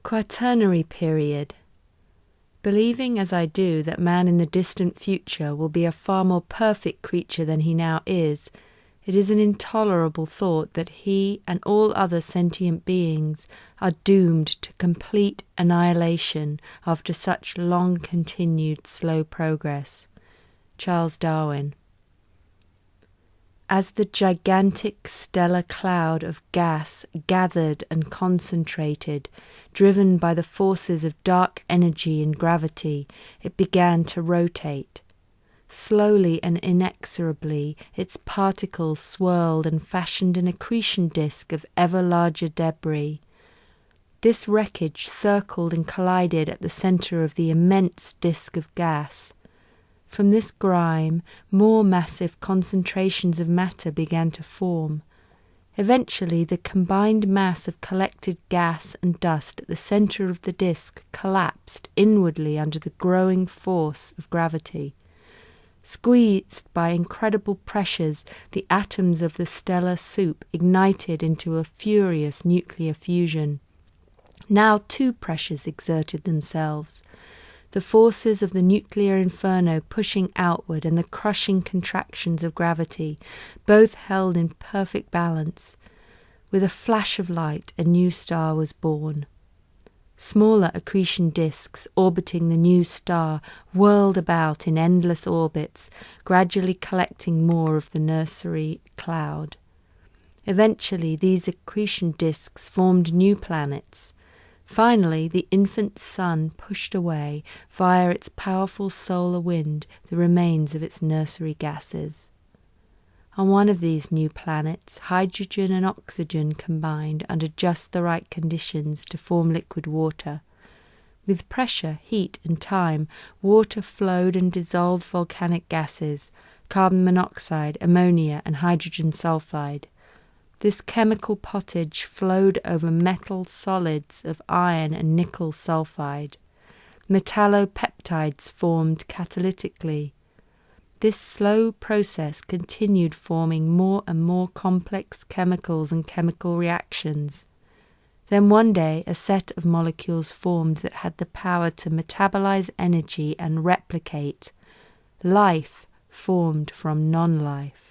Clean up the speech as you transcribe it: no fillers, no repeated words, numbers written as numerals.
Quaternary period. Believing as I do that man in the distant future will be a far more perfect creature than he now is, it is an intolerable thought that he and all other sentient beings are doomed to complete annihilation after such long-continued slow progress. Charles Darwin. As the gigantic stellar cloud of gas gathered and concentrated, driven by the forces of dark energy and gravity, it began to rotate. Slowly and inexorably, its particles swirled and fashioned an accretion disk of ever larger debris. This wreckage circled and collided at the center of the immense disk of gas. From this grime, more massive concentrations of matter began to form. Eventually, the combined mass of collected gas and dust at the center of the disk collapsed inwardly under the growing force of gravity. Squeezed by incredible pressures, the atoms of the stellar soup ignited into a furious nuclear fusion. Now two pressures exerted themselves. The forces of the nuclear inferno pushing outward and the crushing contractions of gravity, both held in perfect balance. With a flash of light, a new star was born. Smaller accretion disks orbiting the new star whirled about in endless orbits, gradually collecting more of the nursery cloud. Eventually, these accretion disks formed new planets. Finally, the infant sun pushed away, via its powerful solar wind, the remains of its nursery gases. On one of these new planets, hydrogen and oxygen combined under just the right conditions to form liquid water. With pressure, heat, and time, water flowed and dissolved volcanic gases, carbon monoxide, ammonia, and hydrogen sulfide. This chemical pottage flowed over metal solids of iron and nickel sulfide. Metallopeptides formed catalytically. This slow process continued, forming more and more complex chemicals and chemical reactions. Then one day a set of molecules formed that had the power to metabolize energy and replicate. Life formed from non-life.